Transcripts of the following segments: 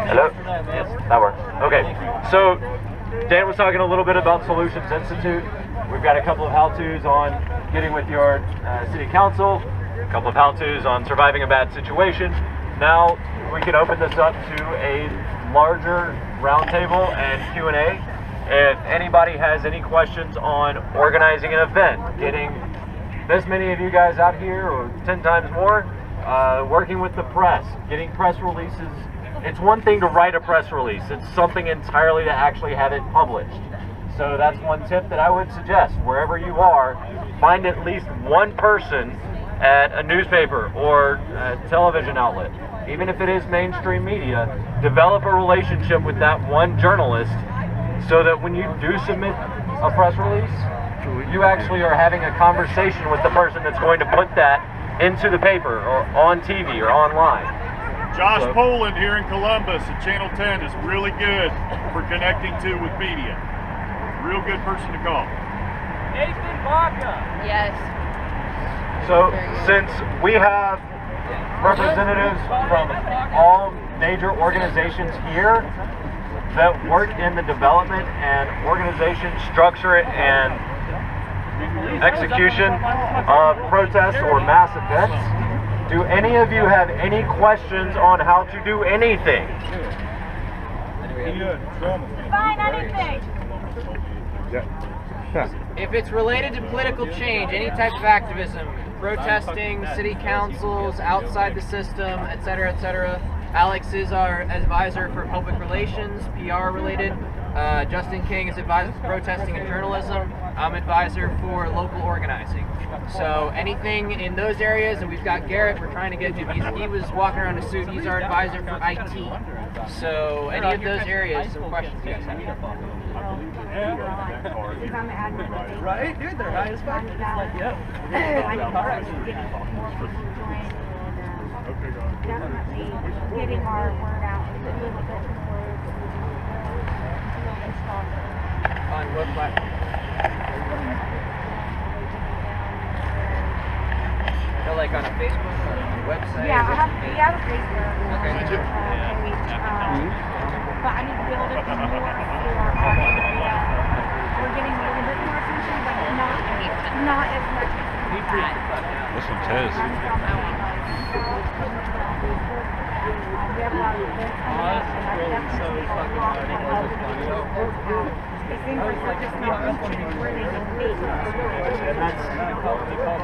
Hello? Yes, that works. Okay, so Dan was talking a little bit about Solutions Institute. We've got a couple of how-tos on getting with your city council, a couple of how-tos on surviving a bad situation. Now we can open this up to a larger roundtable and Q&A. If anybody has any questions on organizing an event, getting this many of you guys out here or 10 times more, working with the press, getting press releases. It's one thing to write a press release. It's something entirely to actually have it published. So that's one tip that I would suggest. Wherever you are, find at least one person at a newspaper or a television outlet. Even if it is mainstream media, develop a relationship with that one journalist so that when you do submit a press release, you actually are having a conversation with the person that's going to put that into the paper or on TV or online. Josh Poland here in Columbus at Channel 10 is really good for connecting with media. Real good person to call. Nathan Baca. Yes. So since we have representatives from all major organizations here that work in the development and organization, structure, and execution of protests or mass events, do any of you have any questions on how to do anything? Define anything. If it's related to political change, any type of activism, protesting, city councils, outside the system, etc., etc. Alex is our advisor for public relations, PR related. Justin King is advisor for protesting and journalism. I'm advisor for local organizing. So anything in those areas, and we've got Garrett, we're trying to get him. He was walking around a suit. He's our advisor for IT. So any of those areas, some questions you guys have. Right? Dude, they're high as fuck. Like, yep. Definitely getting our word out a little bit more. On what platform? So like on a Facebook or a website? Yeah, we have a Facebook Okay. page, but I need to build it more for our area. We're getting a little bit more attention, but not as much as we've had. What's some test? We have a lot of events coming up, and I definitely a lot of help It seems like we're just not reaching where they need to be.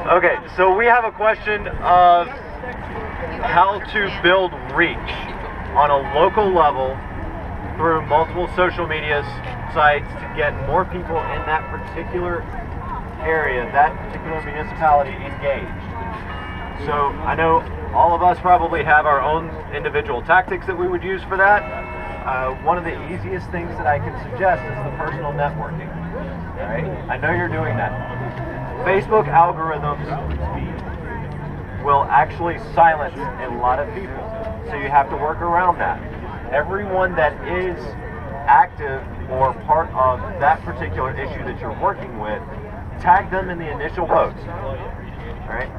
Okay, so we have a question of how to build reach on a local level through multiple social media sites to get more people in that particular area, that particular municipality engaged. So I know all of us probably have our own individual tactics that we would use for that. One of the easiest things that I can suggest is the personal networking. Right? I know you're doing that. Facebook algorithms will actually silence a lot of people, so you have to work around that. Everyone that is active or part of that particular issue that you're working with, tag them in the initial post. All right?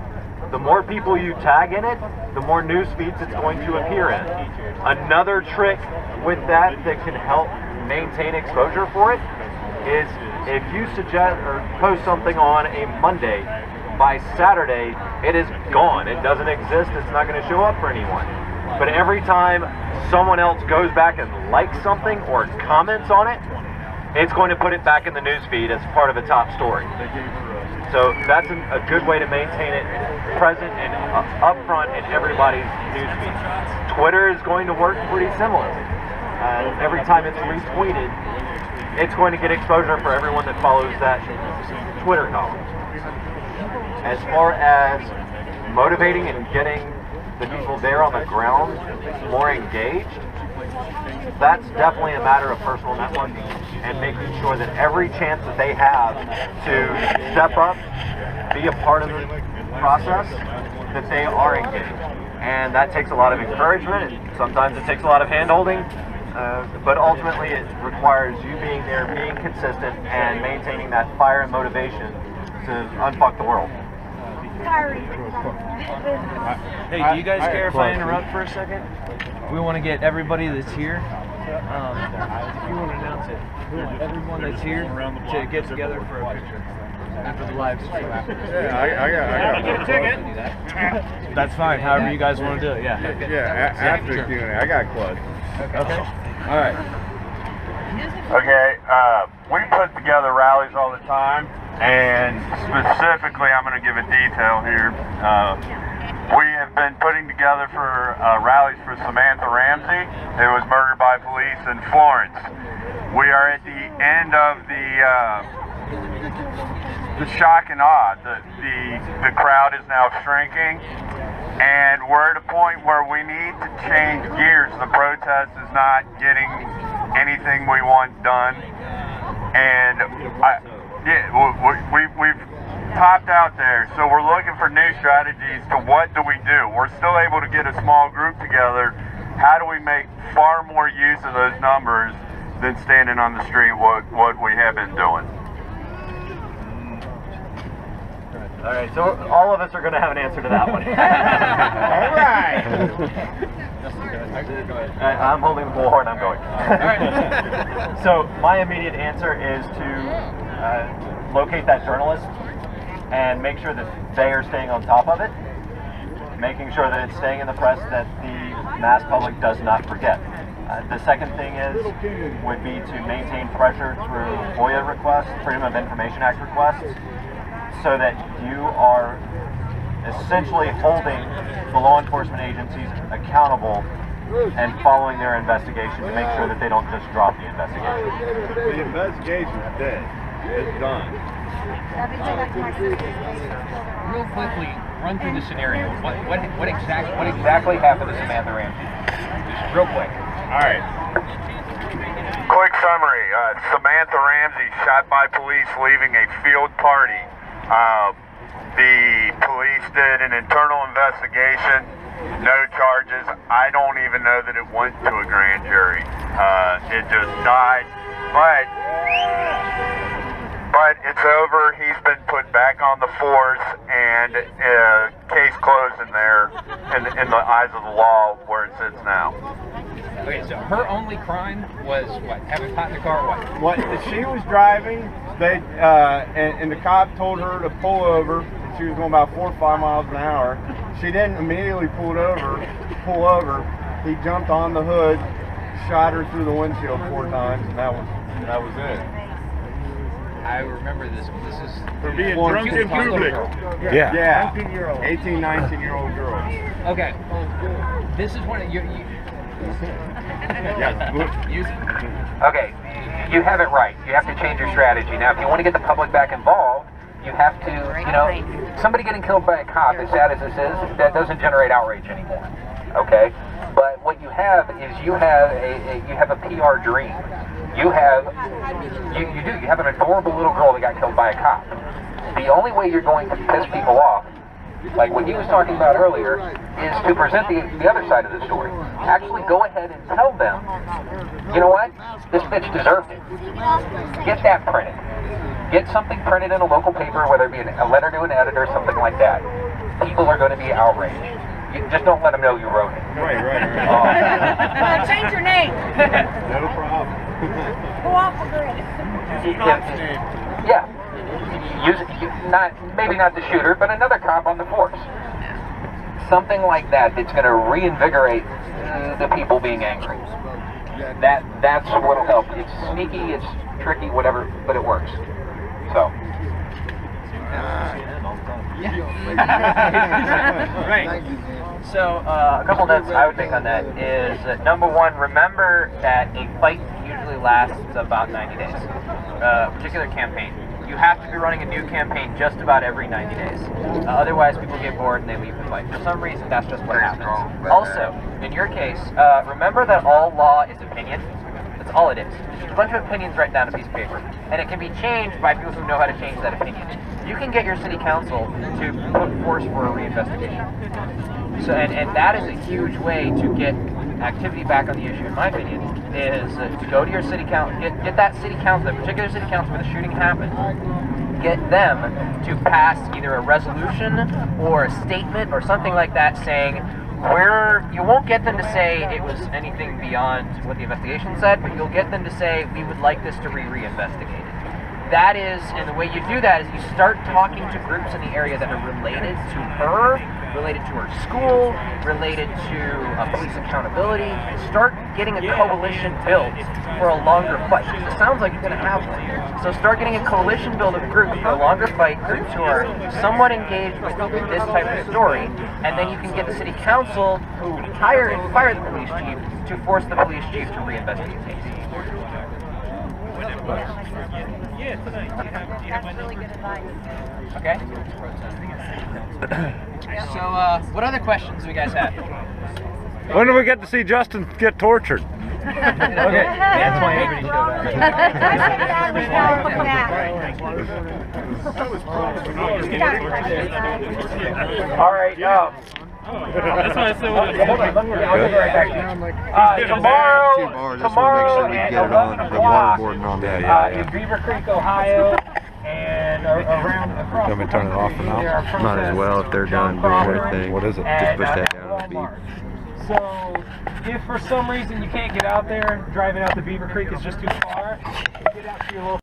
The more people you tag in it, the more news feeds it's going to appear in. Another trick with that can help maintain exposure for it is if you suggest or post something on a Monday, by Saturday it is gone. It doesn't exist. It's not going to show up for anyone. But every time someone else goes back and likes something or comments on it, it's going to put it back in the news feed as part of a top story. So that's a good way to maintain it present and upfront in everybody's news feed. Twitter is going to work pretty similar. Every time it's retweeted, it's going to get exposure for everyone that follows that Twitter column. As far as motivating and getting the people there on the ground more engaged, that's definitely a matter of personal networking and making sure that every chance that they have to step up, be a part of the process, that they are engaged. And that takes a lot of encouragement. Sometimes it takes a lot of hand-holding, but ultimately it requires you being there, being consistent, and maintaining that fire and motivation to unfuck the world. Sorry. Hey, do you guys care if I interrupt for a second? We want to get everybody that's here. If you want to announce it, we want everyone that's here to get together for a picture after the live stream. Yeah, I got Get a ticket. That's fine. However you guys want to do it. Yeah. after the Q&A, I got close. Okay. All right. Okay, we put together rallies all the time, and specifically, I'm going to give a detail here. We have been putting together for rallies for Samantha Ramsey, who was murdered by police in Florence. We are at the end of the shock and awe. The crowd is now shrinking, and we're at a point where we need to change gears. The protest is not getting anything we want done, and we've topped out there, so we're looking for new strategies to what do we do. We're still able to get a small group together. How do we make far more use of those numbers than standing on the street, what we have been doing? All right, so all of us are going to have an answer to that one. All right. I'm holding the bullhorn. I'm going. So my immediate answer is to locate that journalist and make sure that they are staying on top of it, making sure that it's staying in the press, that the mass public does not forget. The second thing would be to maintain pressure through FOIA requests, Freedom of Information Act requests, so that you are essentially holding the law enforcement agencies accountable and following their investigation to make sure that they don't just drop the investigation. The investigation's dead. It's done. Real quickly, run through the scenario. What exactly happened to Samantha Ramsey? Just real quick. All right. Quick summary, Samantha Ramsey shot by police leaving a field party. The police did an internal investigation, no charges. I don't even know that it went to a grand jury. It just died, but it's over. He's been put back on the force, and case closed in there, in the eyes of the law, where it sits now. Okay, so her only crime was what? Having pot in the car, what? She was driving. And the cop told her to pull over. She was going about 4 or 5 miles an hour. She didn't immediately pull over. He jumped on the hood, shot her through the windshield 4 times, and that was it. I remember this. This is For being drunk in public. Yeah. 18, 19-year-old girl. okay. This is one of your. Okay, you have it right. You have to change your strategy. Now, if you want to get the public back involved, you have to, somebody getting killed by a cop, as sad as this is, that doesn't generate outrage anymore. Okay? But what you have is you have a PR dream. You have an adorable little girl that got killed by a cop. The only way you're going to piss people off, like what he was talking about earlier, is to present the other side of the story. Actually go ahead and tell them, you know what, this bitch deserved it. Get that printed. Get something printed in a local paper, whether it be a letter to an editor, something like that. People are going to be outraged. You just don't let them know you wrote it. Right. Change your name. No problem. Go off the grid. Yeah. Maybe not the shooter, but another cop on the force. Something like that that's going to reinvigorate the people being angry. That's what'll help. It's sneaky, it's tricky, whatever, but it works. So. Right. So a couple notes I would make on that is number one, remember that a fight usually lasts about 90 days. A particular campaign. You have to be running a new campaign just about every 90 days. Otherwise, people get bored and they leave the fight. For some reason, that's just what happens. Also, in your case, remember that all law is opinion. That's all it is. It's a bunch of opinions written down on a piece of paper. And it can be changed by people who know how to change that opinion. You can get your city council to put force for a reinvestigation. So, and that is a huge way to get activity back on the issue, in my opinion, is to go to your city council, get that city council, that particular city council where the shooting happened, get them to pass either a resolution or a statement or something like that saying, you won't get them to say it was anything beyond what the investigation said, but you'll get them to say, we would like this to be reinvestigated. That is, and the way you do that is you start talking to groups in the area that are related to her, related to her school, related to police accountability. Start getting a coalition built for a longer fight. It sounds like you're going to have one. So start getting a coalition built of groups for a longer fight, groups who are somewhat engaged with this type of story, and then you can get the city council who hired and fired the police chief to force the police chief to reinvestigate the case. That's really good advice. Okay. So, what other questions do you guys have? When do we get to see Justin get tortured? Okay. That's why everybody showed up. All right. That's why I said what Hold on, let me I'll get right back to you. Tomorrow at 11 o'clock in Beaver Creek, Ohio, and around across Let me turn it off for now. Might as well if they're done doing their thing. What is it? Just push that down on the beat. So, if for some reason you can't get out there, driving out to Beaver Creek is just too far, get out to your local